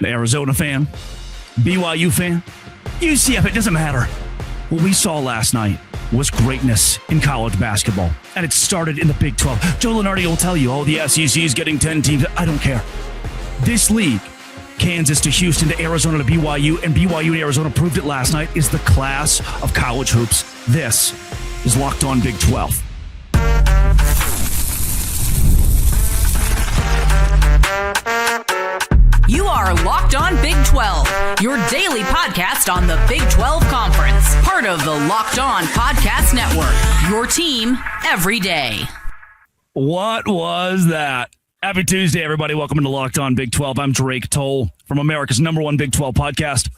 Arizona fan, BYU fan, UCF, it doesn't matter. What we saw last night was greatness in college basketball, and it started in the Big 12. Joe Lunardi will tell you, oh, the SEC is getting 10 teams. I don't care. This league, Kansas to Houston to Arizona to BYU, and BYU and Arizona proved it last night, is the class of college hoops. This is Locked On Big 12. You are Locked On Big 12, your daily podcast on the Big 12 Conference. Part of the Locked On Podcast Network, your team every day. What was that? Happy Tuesday, everybody. Welcome into Locked On Big 12. I'm Drake Toll from America's #1 Big 12 podcast,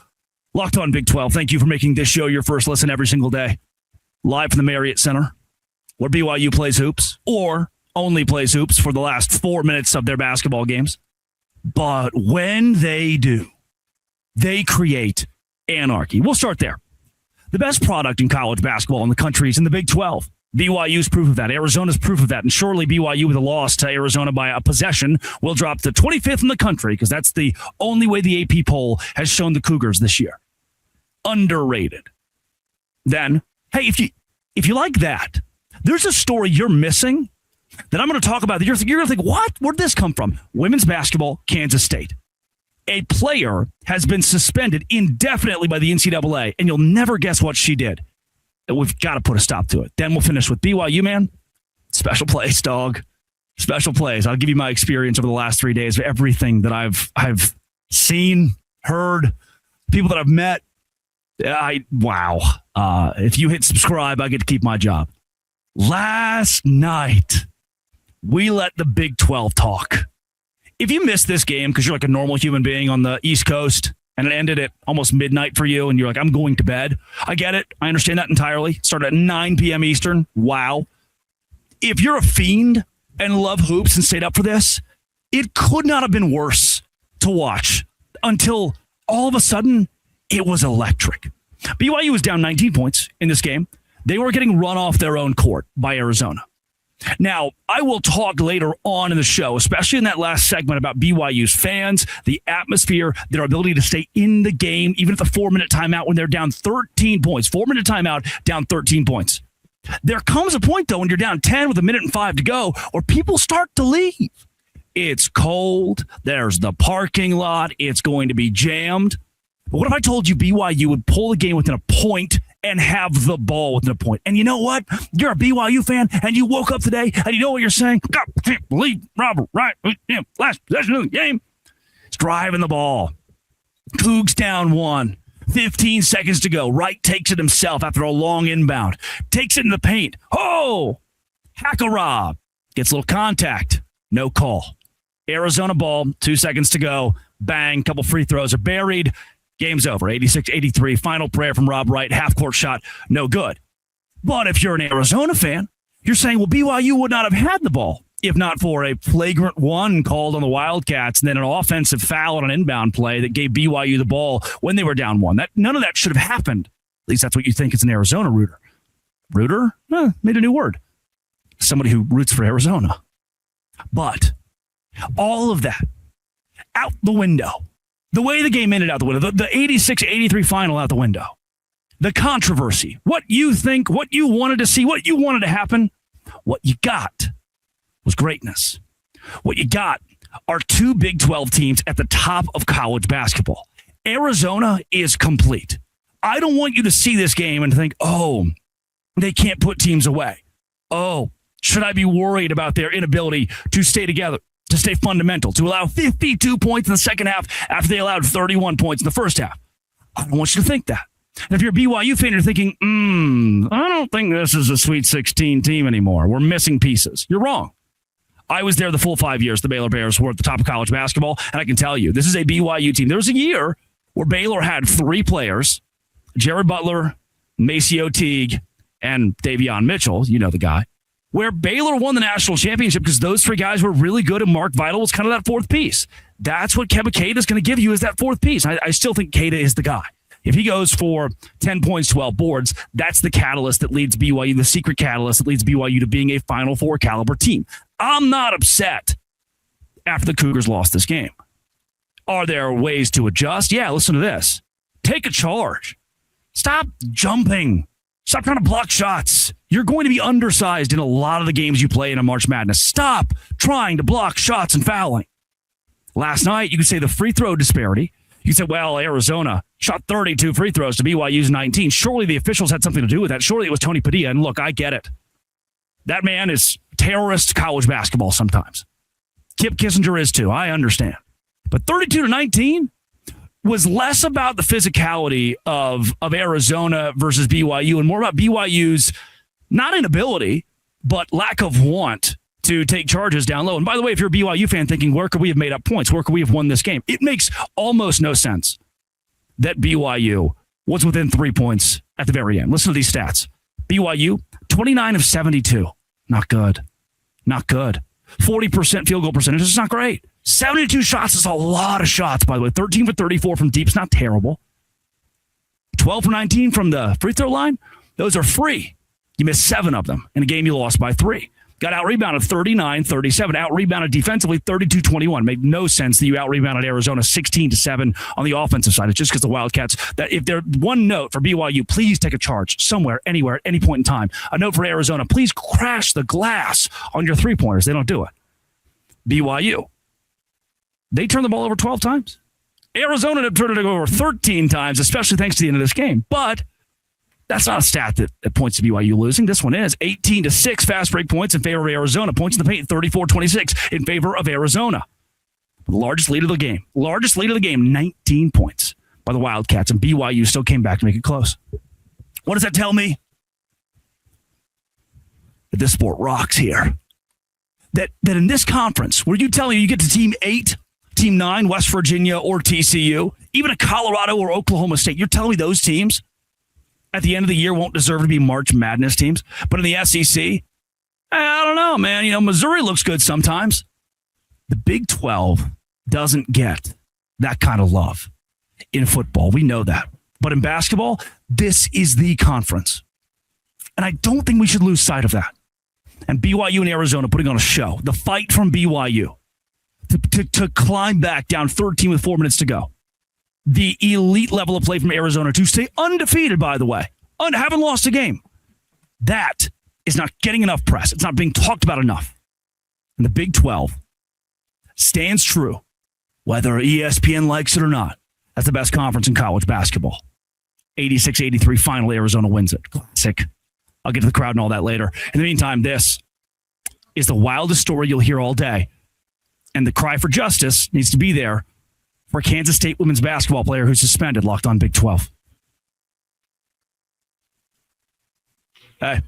Locked On Big 12. Thank you for making this show your first listen every single day. Live from the Marriott Center, where BYU plays hoops, or only plays hoops for the last 4 minutes of their basketball games. But when they do, they create anarchy. We'll start there. The best product in college basketball in the country is in the Big 12. BYU's proof of that. Arizona's proof of that. And surely BYU, with a loss to Arizona by a possession, will drop to 25th in the country, because that's the only way the AP poll has shown the Cougars this year. Underrated. Then, hey, if you like that, there's a story you're missing that I'm going to talk about. You're going to think, what? Where'd this come from? Women's basketball, Kansas State. A player has been suspended indefinitely by the NCAA, and you'll never guess what she did. We've got to put a stop to it. Then we'll finish with BYU, man. Special place, dog. Special place. I'll give you my experience over the last 3 days of everything that I've seen, heard, people that I've met. Wow. If you hit subscribe, I get to keep my job. Last night, we let the Big 12 talk. If you missed this game because you're like a normal human being on the East Coast and it ended at almost midnight for you and you're like, I'm going to bed, I get it. I understand that entirely. Started at 9 p.m. Eastern. Wow. If you're a fiend and love hoops and stayed up for this, it could not have been worse to watch until all of a sudden it was electric. BYU was down 19 points in this game. They were getting run off their own court by Arizona. Now, I will talk later on in the show, especially in that last segment, about BYU's fans, the atmosphere, their ability to stay in the game, even at the 4-minute timeout when they're down 13 points. 4-minute timeout, down 13 points. There comes a point, though, when you're down 10 with 1:05 to go, where people start to leave. It's cold. There's the parking lot. It's going to be jammed. But what if I told you BYU would pull the game within a point and have the ball within a point? And you know what? You're a BYU fan, and you woke up today, and you know what you're saying? God, I can't believe Robert Wright, last possession of the game. It's driving the ball. Cougs down 1. 15 seconds to go. Wright takes it himself after a long inbound. Takes it in the paint. Oh! Hack-a-rob. Gets a little contact. No call. Arizona ball. 2 seconds to go. Bang. Couple free throws are buried. Game's over. 86-83. Final prayer from Rob Wright. Half-court shot. No good. But if you're an Arizona fan, you're saying, well, BYU would not have had the ball if not for a flagrant one called on the Wildcats and then an offensive foul on an inbound play that gave BYU the ball when they were down 1. None of that should have happened. At least that's what you think as an Arizona rooter. Rooter? Made a new word. Somebody who roots for Arizona. But all of that out the window. The way the game ended out the window, the 86-83 final out the window, the controversy, what you think, what you wanted to see, what you wanted to happen, what you got was greatness. What you got are 2 Big 12 teams at the top of college basketball. Arizona is complete. I don't want you to see this game and think, oh, they can't put teams away. Oh, should I be worried about their inability to stay together? To stay fundamental, to allow 52 points in the second half after they allowed 31 points in the first half. I don't want you to think that. And if you're a BYU fan, you're thinking, I don't think this is a Sweet 16 team anymore. We're missing pieces. You're wrong. I was there the full 5 years the Baylor Bears were at the top of college basketball, and I can tell you, this is a BYU team. There was a year where Baylor had 3 players, Jared Butler, Maceo Teague, and Davion Mitchell, you know the guy, where Baylor won the national championship because those 3 guys were really good, and Mark Vital was kind of that 4th piece. That's what Keba Keita is going to give you, is that 4th piece. I still think Keita is the guy. If he goes for 10 points, 12 boards, that's the catalyst that leads BYU, the secret catalyst that leads BYU to being a Final Four caliber team. I'm not upset after the Cougars lost this game. Are there ways to adjust? Yeah, listen to this. Take a charge. Stop jumping. Stop trying to block shots. You're going to be undersized in a lot of the games you play in a March Madness. Stop trying to block shots and fouling. Last night, you could say the free throw disparity. You said, well, Arizona shot 32 free throws to BYU's 19. Surely the officials had something to do with that. Surely it was Tony Padilla. And look, I get it. That man is terrorist college basketball sometimes. Kip Kissinger is too. I understand. But 32-19 was less about the physicality of Arizona versus BYU and more about BYU's not inability, but lack of want to take charges down low. And by the way, if you're a BYU fan thinking, where could we have made up points? Where could we have won this game? It makes almost no sense that BYU was within 3 points at the very end. Listen to these stats. BYU, 29 of 72. Not good. Not good. 40% field goal percentage is not great. 72 shots is a lot of shots, by the way. 13 for 34 from deep is not terrible. 12 for 19 from the free throw line. Those are free. You missed 7 of them in a game you lost by 3. Got out-rebounded 39-37. Out-rebounded defensively 32-21. Made no sense that you out-rebounded Arizona 16-7 on the offensive side. It's just because the Wildcats, that if they're one note for BYU, please take a charge somewhere, anywhere, at any point in time. A note for Arizona, please crash the glass on your three-pointers. They don't do it. BYU, they turned the ball over 12 times. Arizona turned it over 13 times, especially thanks to the end of this game. But that's not a stat that points to BYU losing. This one is 18-6 fast break points in favor of Arizona. Points in the paint, 34-26 in favor of Arizona. The largest lead of the game. 19 points by the Wildcats, and BYU still came back to make it close. What does that tell me? That this sport rocks here. That in this conference, where you tell me you get to Team 8, Team 9, West Virginia, or TCU, even a Colorado or Oklahoma State, you're telling me those teams at the end of the year won't deserve to be March Madness teams. But in the SEC, I don't know, man. You know, Missouri looks good sometimes. The Big 12 doesn't get that kind of love in football. We know that. But in basketball, this is the conference. And I don't think we should lose sight of that. And BYU and Arizona putting on a show. The fight from BYU to climb back down 13 with 4 minutes to go. The elite level of play from Arizona to stay undefeated, by the way, haven't lost a game. That is not getting enough press. It's not being talked about enough. And the Big 12 stands true, whether ESPN likes it or not. That's the best conference in college basketball. 86-83, finally Arizona wins it. Classic. I'll get to the crowd and all that later. In the meantime, this is the wildest story you'll hear all day. And the cry for justice needs to be there for a Kansas State women's basketball player who's suspended. Locked on Big 12. Hey,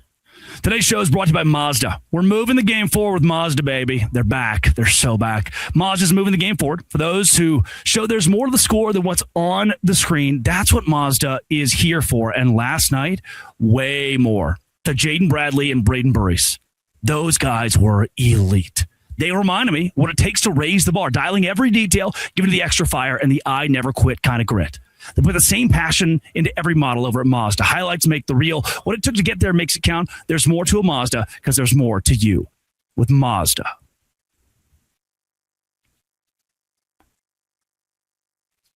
today's show is brought to you by Mazda. We're moving the game forward with Mazda, baby. They're back. They're so back. Mazda's moving the game forward. For those who show there's more to the score than what's on the screen, that's what Mazda is here for. And last night, way more. To Jaden Bradley and Brayden Burries. Those guys were elite. They reminded me what it takes to raise the bar, dialing every detail, giving it the extra fire, and the I never quit kind of grit. They put the same passion into every model over at Mazda. Highlights make the real. What it took to get there makes it count. There's more to a Mazda because there's more to you with Mazda.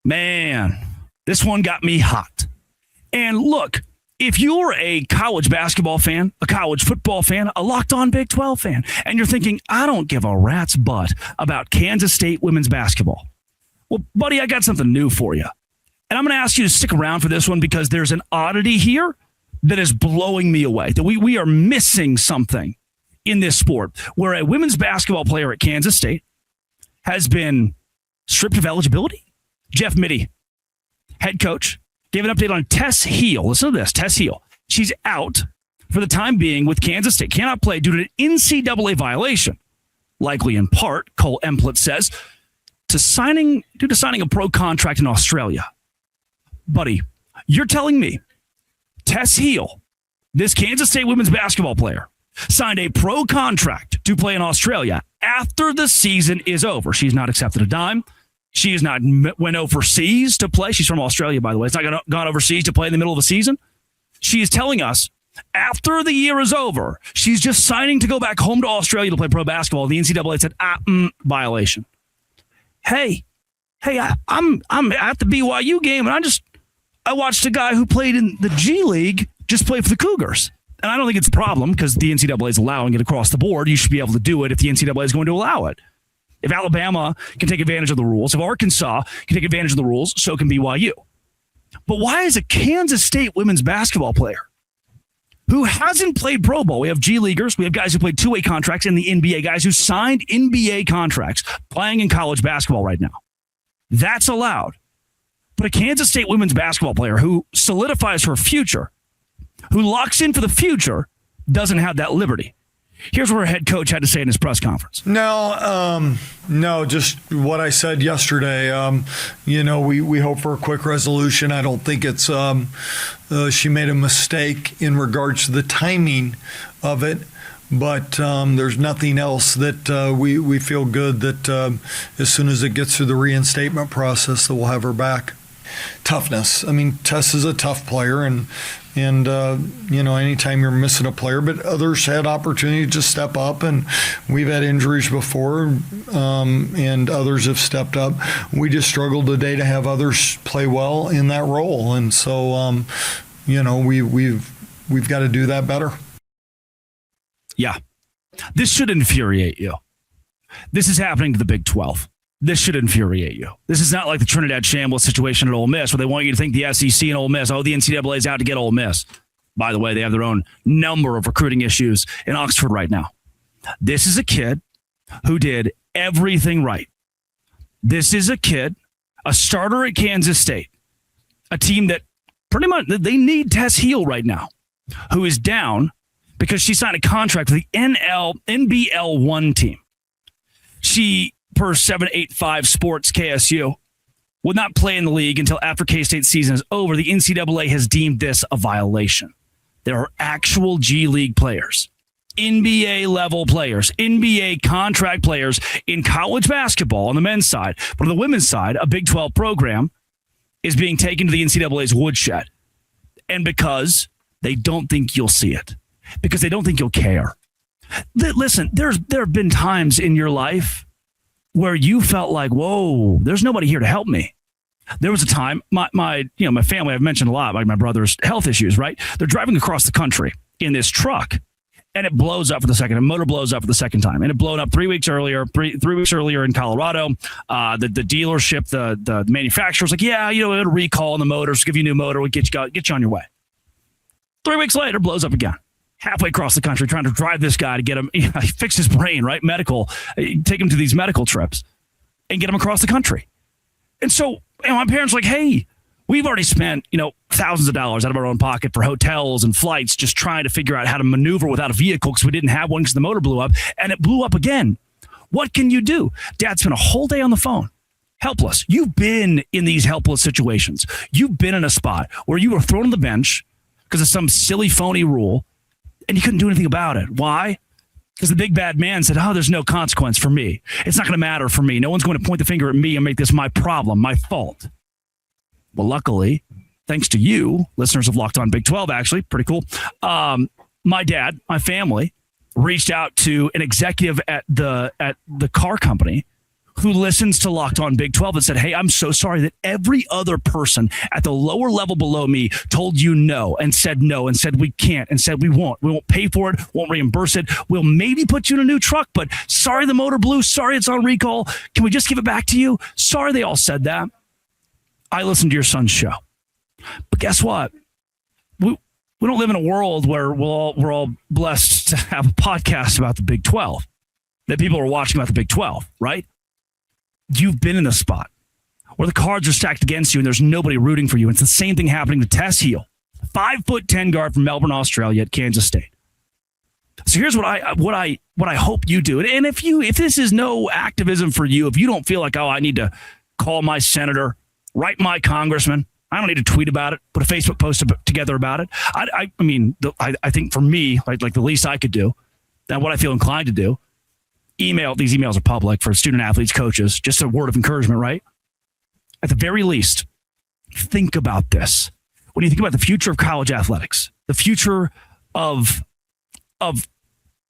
Man, this one got me hot. And look, if you're a college basketball fan, a college football fan, a locked-on Big 12 fan, and you're thinking, I don't give a rat's butt about Kansas State women's basketball. Well, buddy, I got something new for you. And I'm going to ask you to stick around for this one because there's an oddity here that is blowing me away. That we are missing something in this sport where a women's basketball player at Kansas State has been stripped of eligibility. Jeff Mittie, head coach, gave an update on Tess Heel. Listen to this, Tess Heel. She's out for the time being with Kansas State. Cannot play due to an NCAA violation. Likely in part, Cole Emplet says, due to signing a pro contract in Australia. Buddy, you're telling me Tess Heel, this Kansas State women's basketball player, signed a pro contract to play in Australia after the season is over. She's not accepted a dime. She has not went overseas to play. She's from Australia, by the way. It's not gone overseas to play in the middle of the season. She is telling us after the year is over, she's just signing to go back home to Australia to play pro basketball. The NCAA said, violation. Hey, Hey, I'm at the BYU game, and I watched a guy who played in the G League just play for the Cougars. And I don't think it's a problem because the NCAA is allowing it across the board. You should be able to do it if the NCAA is going to allow it. If Alabama can take advantage of the rules, if Arkansas can take advantage of the rules, so can BYU. But why is a Kansas State women's basketball player who hasn't played Pro Bowl? We have G Leaguers, we have guys who played two-way contracts in the NBA, guys who signed NBA contracts playing in college basketball right now. That's allowed. But a Kansas State women's basketball player who solidifies her future, who locks in for the future, doesn't have that liberty. Here's what her head coach had to say in his press conference. No, just what I said yesterday. We hope for a quick resolution. I don't think it's she made a mistake in regards to the timing of it. But there's nothing else that we feel good that as soon as it gets through the reinstatement process that we'll have her back. Toughness. I mean, Tess is a tough player, and anytime you're missing a player, but others had opportunity to step up, and we've had injuries before, and others have stepped up. We just struggled today to have others play well in that role, and so we've got to do that better. Yeah, this should infuriate you. This is happening to the Big 12. This should infuriate you. This is not like the Trinidad Shambles situation at Ole Miss where they want you to think the SEC and Ole Miss, the NCAA is out to get Ole Miss. By the way, they have their own number of recruiting issues in Oxford right now. This is a kid who did everything right. This is a kid, a starter at Kansas State, a team that pretty much, they need Tess Heel right now, who is down because she signed a contract with the NBL1 team. She, per 785 Sports KSU, would not play in the league until after K-State season is over. The NCAA has deemed this a violation. There are actual G League players, NBA level players, NBA contract players in college basketball on the men's side. But on the women's side, a Big 12 program is being taken to the NCAA's woodshed. And because they don't think you'll see it, because they don't think you'll care. Listen, there have been times in your life where you felt like, whoa, there's nobody here to help me. There was a time, my family, I've mentioned a lot, like my brother's health issues, right? They're driving across the country in this truck, and it blows up for the second. A motor blows up for the second time, and it blown up 3 weeks earlier. 3 weeks earlier in Colorado, the dealership, the manufacturer's like, yeah, it'll recall on the motor, so give you a new motor, we'll get you on your way. 3 weeks later, it blows up again. Halfway across the country, trying to drive this guy to get him, fix his brain, right? Take him to these medical trips and get him across the country. And so my parents were like, hey, we've already spent, thousands of dollars out of our own pocket for hotels and flights, just trying to figure out how to maneuver without a vehicle because we didn't have one because the motor blew up, and it blew up again. What can you do? Dad spent a whole day on the phone. Helpless. You've been in these helpless situations. You've been in a spot where you were thrown on the bench because of some silly, phony rule, and you couldn't do anything about it. Why? Because the big bad man said, there's no consequence for me. It's not going to matter for me. No one's going to point the finger at me and make this my problem, my fault. Well, luckily, thanks to you, listeners of Locked On Big 12, actually, pretty cool. My dad, my family, reached out to an executive at the car company who listens to Locked On Big 12 and said, hey, I'm so sorry that every other person at the lower level below me told you no and said we can't and said we won't pay for it, won't reimburse it. We'll maybe put you in a new truck, but sorry the motor blew, sorry it's on recall. Can we just give it back to you? Sorry they all said that. I listened to your son's show. But guess what? We don't live in a world where we're all blessed to have a podcast about the Big 12, that people are watching about the Big 12, right? You've been in a spot where the cards are stacked against you and there's nobody rooting for you. It's the same thing happening to Tess Heel, 5'10" guard from Melbourne, Australia at Kansas State. So here's what I hope you do. And if this is no activism for you, if you don't feel like, I need to call my senator, write my congressman, I don't need to tweet about it, put a Facebook post together about it. I think for me, like the least I could do, and what I feel inclined to do, these emails are public for student athletes, coaches, just a word of encouragement, right? At the very least, think about this. When you think about the future of college athletics, the future of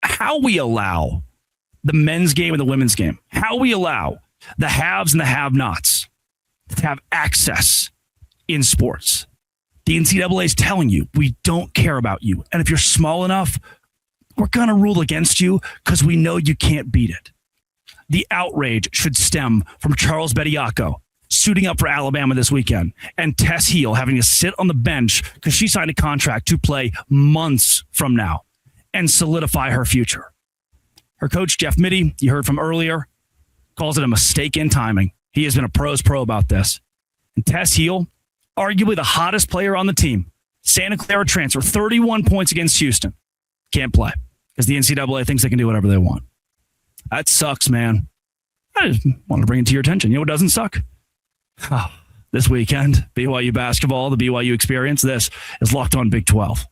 how we allow the men's game and the women's game, how we allow the haves and the have-nots to have access in sports. The NCAA is telling you, we don't care about you. And if you're small enough, we're going to rule against you because we know you can't beat it. The outrage should stem from Charles Bediako suiting up for Alabama this weekend and Tess Heel having to sit on the bench because she signed a contract to play months from now and solidify her future. Her coach, Jeff Mitty, you heard from earlier, calls it a mistake in timing. He has been a pro's pro about this. And Tess Heel, arguably the hottest player on the team, Santa Clara transfer, 31 points against Houston. Can't play because the NCAA thinks they can do whatever they want. That sucks, man. I just want to bring it to your attention. You know what doesn't suck? Oh, this weekend, BYU basketball, the BYU experience. This is Locked On Big 12.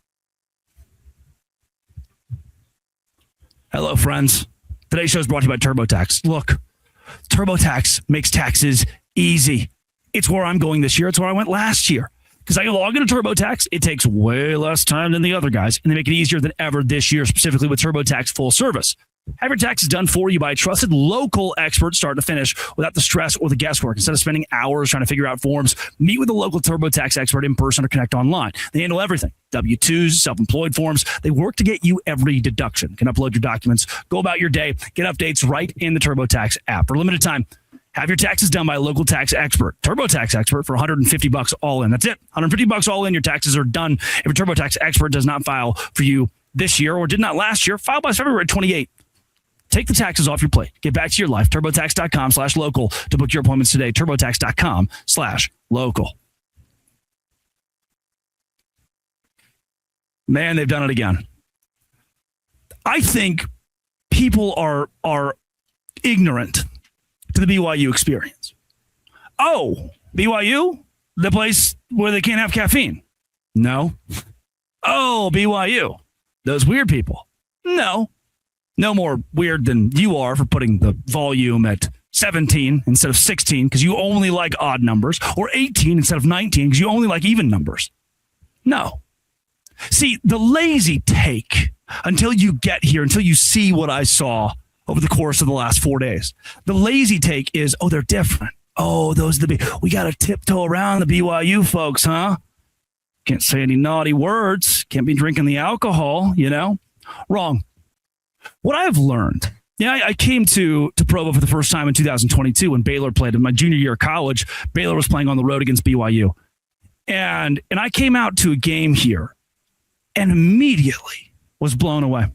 Hello, friends. Today's show is brought to you by TurboTax. Look, TurboTax makes taxes easy. It's where I'm going this year. It's where I went last year. Because I log into TurboTax, it takes way less time than the other guys, and they make it easier than ever this year, specifically with TurboTax Full Service. Have your taxes done for you by a trusted local expert start to finish without the stress or the guesswork. Instead of spending hours trying to figure out forms, meet with a local TurboTax expert in person or connect online. They handle everything. W-2s, self-employed forms. They work to get you every deduction. You can upload your documents, go about your day, get updates right in the TurboTax app. For a limited time, have your taxes done by a local tax expert. TurboTax expert for $150 all in. That's it. $150 all in. Your taxes are done. If a TurboTax expert does not file for you this year or did not last year, file by February 28th. Take the taxes off your plate. Get back to your life. TurboTax.com/local to book your appointments today. TurboTax.com/local. Man, they've done it again. I think people are ignorant to the BYU experience. Oh, BYU? The place where they can't have caffeine? No. Oh, BYU? Those weird people? No. No more weird than you are for putting the volume at 17 instead of 16 because you only like odd numbers, or 18 instead of 19 because you only like even numbers. No. See, the lazy take until you get here, until you see what I saw over the course of the last 4 days, the lazy take is, oh, they're different. Oh, we got to tiptoe around the BYU folks, huh? Can't say any naughty words. Can't be drinking the alcohol, Wrong. What I've learned, I came to Provo for the first time in 2022 when Baylor played. In my junior year of college, Baylor was playing on the road against BYU. And I came out to a game here and immediately was blown away.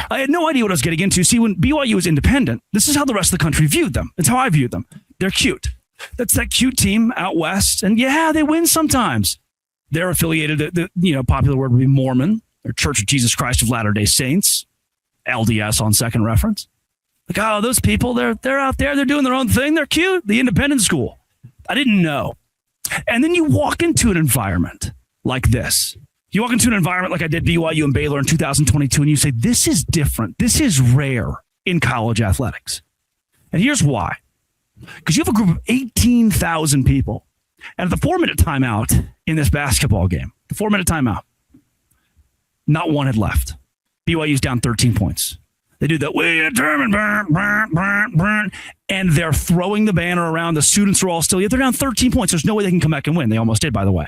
I had no idea what I was getting into. See, when BYU was independent, this is how the rest of the country viewed them. It's how I viewed them. They're cute. That's that cute team out west. And yeah, they win sometimes. They're affiliated, the popular word would be Mormon. They're Church of Jesus Christ of Latter-day Saints. LDS on second reference. Like, oh, those people, they're out there, they're doing their own thing, they're cute. The independent school. I didn't know. And then you walk into an environment like this. You walk into an environment like I did BYU and Baylor in 2022, and you say, this is different. This is rare in college athletics. And here's why. Because you have a group of 18,000 people. And at the 4-minute timeout in this basketball game, the 4-minute timeout, not one had left. BYU's down 13 points. They do the, we determined, and they're throwing the banner around. The students are all still, yet they're down 13 points. There's no way they can come back and win. They almost did, by the way.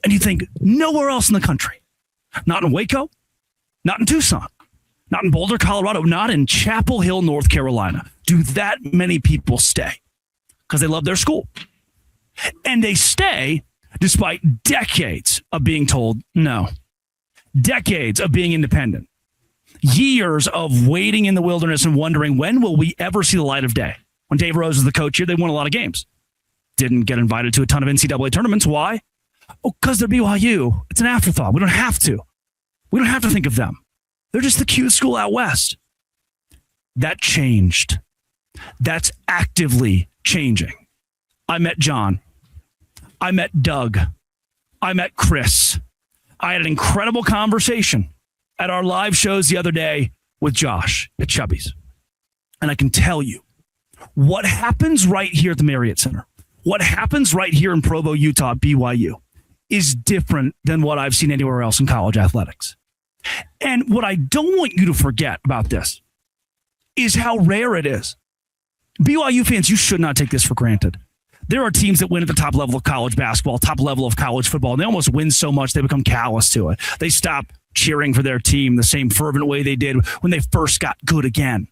And you think, nowhere else in the country, not in Waco, not in Tucson, not in Boulder, Colorado, not in Chapel Hill, North Carolina, do that many people stay because they love their school. And they stay despite decades of being told no. Decades of being independent, years of waiting in the wilderness and wondering, when will we ever see the light of day? When Dave Rose was the coach here, they won a lot of games. Didn't get invited to a ton of NCAA tournaments. Why? Oh, because they're BYU. It's an afterthought. We don't have to. We don't have to think of them. They're just the cute school out west. That changed. That's actively changing. I met John. I met Doug. I met Chris. I had an incredible conversation at our live shows the other day with Josh at Chubby's. And I can tell you what happens right here at the Marriott Center, what happens right here in Provo, Utah, at BYU, is different than what I've seen anywhere else in college athletics. And what I don't want you to forget about this is how rare it is. BYU fans, you should not take this for granted. There are teams that win at the top level of college basketball, top level of college football, and they almost win so much they become callous to it. They stop cheering for their team the same fervent way they did when they first got good again,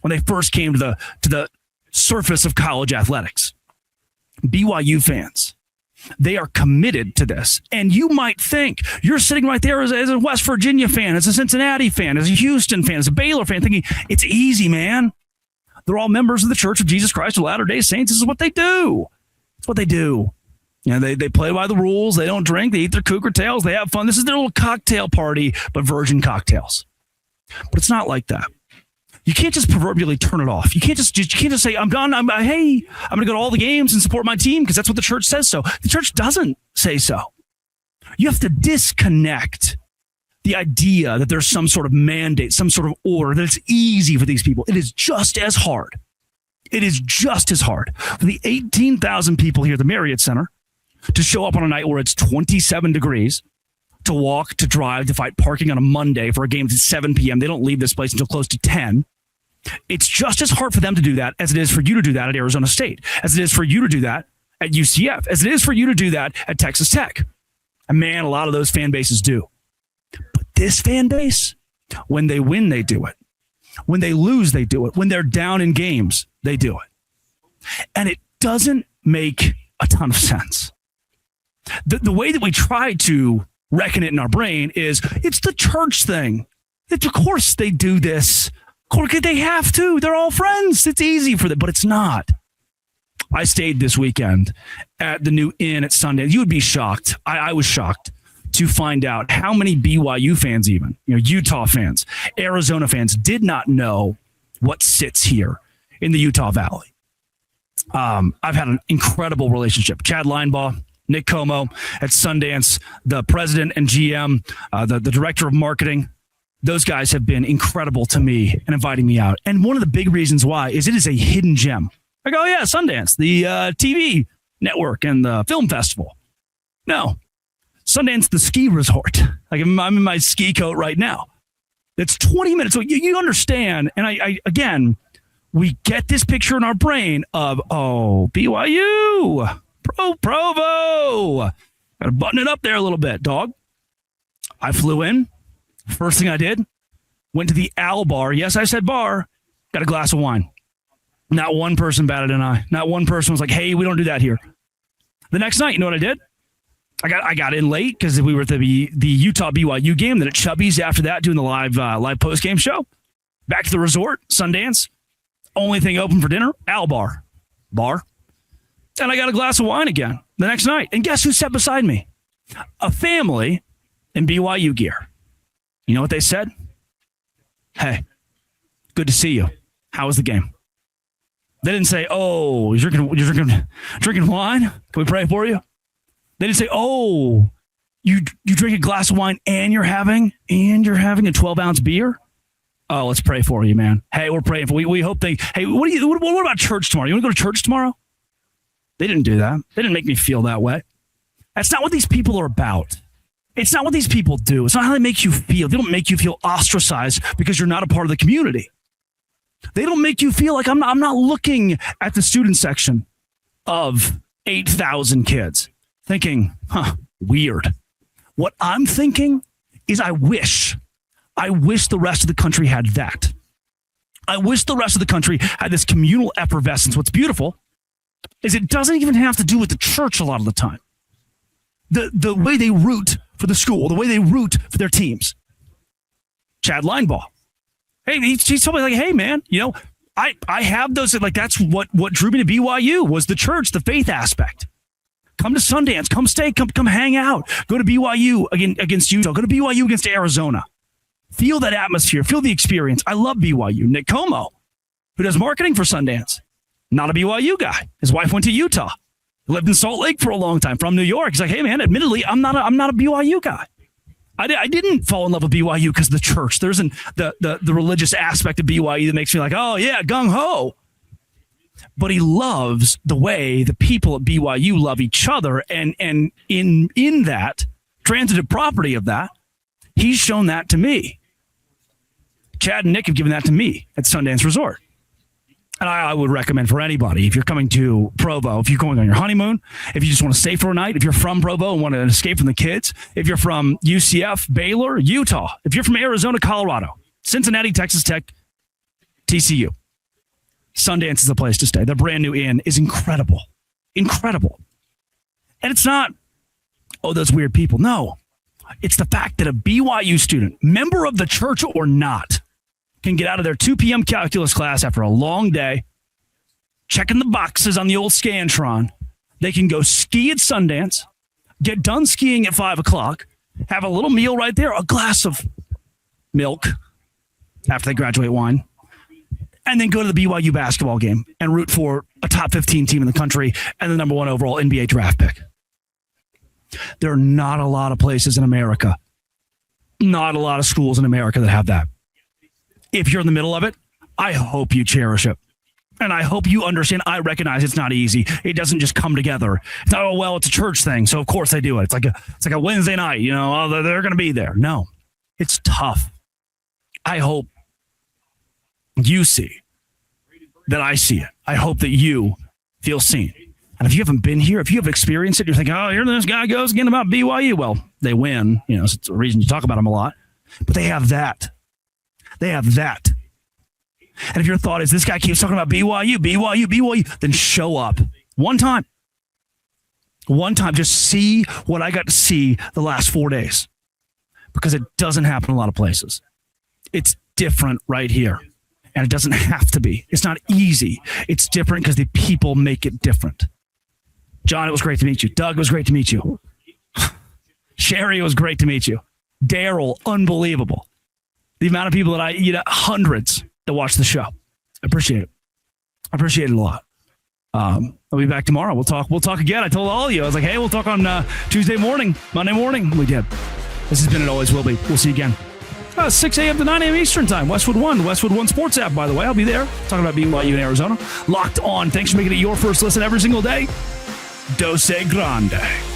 when they first came to the surface of college athletics. BYU fans, they are committed to this. And you might think, you're sitting right there as a West Virginia fan, as a Cincinnati fan, as a Houston fan, as a Baylor fan, thinking, it's easy, man. They're all members of the Church of Jesus Christ of Latter-day Saints. This is what they do. It's what they do. You know, they play by the rules. They don't drink. They eat their cougar tails. They have fun. This is their little cocktail party, but virgin cocktails. But it's not like that. You can't just proverbially turn it off. You can't just say, I'm done. I'm going to go to all the games and support my team because that's what the church says so. The church doesn't say so. You have to disconnect the idea that there's some sort of mandate, some sort of order, that it's easy for these people. It is just as hard. It is just as hard for the 18,000 people here at the Marriott Center to show up on a night where it's 27 degrees, to walk, to drive, to fight parking on a Monday for a game at 7 p.m. They don't leave this place until close to 10. It's just as hard for them to do that as it is for you to do that at Arizona State, as it is for you to do that at UCF, as it is for you to do that at Texas Tech. And man, a lot of those fan bases do. But this fan base, when they win, they do it. When they lose, they do it. When they're down in games, they do it. And it doesn't make a ton of sense. The way that we try to reckon it in our brain is it's the church thing. Of course they do this. Of course they have to. They're all friends. It's easy for them, but it's not. I stayed this weekend at the new Inn at Sundance. You would be shocked. I was shocked to find out how many BYU fans, even, Utah fans, Arizona fans, did not know what sits here in the Utah Valley. I've had an incredible relationship. Chad Linebaugh, Nick Como at Sundance, the president and GM, the director of marketing. Those guys have been incredible to me and inviting me out. And one of the big reasons why is it is a hidden gem. I go, yeah, Sundance, the TV network and the film festival. No, Sundance, the ski resort. Like I'm in my ski coat right now. It's 20 minutes. So you understand. And I again, we get this picture in our brain of, BYU, Provo. Got to button it up there a little bit, dog. I flew in. First thing I did, went to the Al Bar. Yes, I said bar. Got a glass of wine. Not one person batted an eye. Not one person was like, hey, we don't do that here. The next night, you know what I did? I got in late because we were at the Utah BYU game. Then at Chubby's after that, doing the live post-game show. Back to the resort, Sundance. Only thing open for dinner, Al Bar. And I got a glass of wine again the next night. And guess who sat beside me? A family in BYU gear. You know what they said? Hey, good to see you. How was the game? They didn't say, oh, you're drinking wine? Can we pray for you? They didn't say, oh, you drink a glass of wine and you're having a 12-ounce beer? Oh, let's pray for you, man. Hey, we're praying for you. We hope hey, what about church tomorrow? You want to go to church tomorrow? They didn't do that. They didn't make me feel that way. That's not what these people are about. It's not what these people do. It's not how they make you feel. They don't make you feel ostracized because you're not a part of the community. They don't make you feel like I'm not looking at the student section of 8,000 kids thinking, weird. What I'm thinking is I wish the rest of the country had that. I wish the rest of the country had this communal effervescence. What's beautiful is it doesn't even have to do with the church a lot of the time. The way they root for the school, the way they root for their teams. Chad Linebaugh. Hey, he told me, like, hey, man, I have those, like, that's what drew me to BYU was the church, the faith aspect. Come to Sundance, come stay, come hang out. Go to BYU against Utah. Go to BYU against Arizona. Feel that atmosphere. Feel the experience. I love BYU. Nick Como, who does marketing for Sundance, not a BYU guy. His wife went to Utah. Lived in Salt Lake for a long time, from New York. He's like, hey, man, admittedly, I'm not a BYU guy. I didn't fall in love with BYU because of the church. There's the religious aspect of BYU that makes me like, oh, yeah, gung-ho. But he loves the way the people at BYU love each other. And in that, transitive property of that, he's shown that to me. Chad and Nick have given that to me at Sundance Resort. And I would recommend for anybody, if you're coming to Provo, if you're going on your honeymoon, if you just want to stay for a night, if you're from Provo and want to escape from the kids, if you're from UCF, Baylor, Utah, if you're from Arizona, Colorado, Cincinnati, Texas Tech, TCU, Sundance is the place to stay. The brand new inn is incredible. Incredible. And it's not, oh, those weird people. No. It's the fact that a BYU student, member of the church or not, can get out of their 2 p.m. calculus class after a long day, checking the boxes on the old Scantron. They can go ski at Sundance, get done skiing at 5 o'clock, have a little meal right there, a glass of milk after they graduate wine, and then go to the BYU basketball game and root for a top 15 team in the country and the number 1 overall NBA draft pick. There are not a lot of places in America, not a lot of schools in America that have that. If you're in the middle of it, I hope you cherish it. And I hope you understand, I recognize it's not easy. It doesn't just come together. It's not, oh, well, it's a church thing, so of course they do it. It's like a Wednesday night, oh, they're going to be there. No, it's tough. I hope you see that I see it. I hope that you feel seen. And if you haven't been here, if you have experienced it, you're thinking, oh, here this guy goes again about BYU. Well, they win. So it's a reason you talk about them a lot. But they have that. They have that. And if your thought is this guy keeps talking about BYU, then show up one time. One time, just see what I got to see the last 4 days. Because it doesn't happen in a lot of places. It's different right here. And it doesn't have to be. It's not easy. It's different because the people make it different. John, it was great to meet you. Doug, it was great to meet you. Sherry, it was great to meet you. Daryl, unbelievable. The amount of people that hundreds that watch the show. I appreciate it. I appreciate it a lot. I'll be back tomorrow. We'll talk again. I told all of you. I was like, hey, we'll talk on Tuesday morning, Monday morning. We did. This has been It Always Will Be. We'll see you again. 6 a.m. to 9 a.m. Eastern time. Westwood One, the Westwood One Sports app, by the way. I'll be there talking about BYU in Arizona. Locked on. Thanks for making it your first listen every single day. Dose Grande.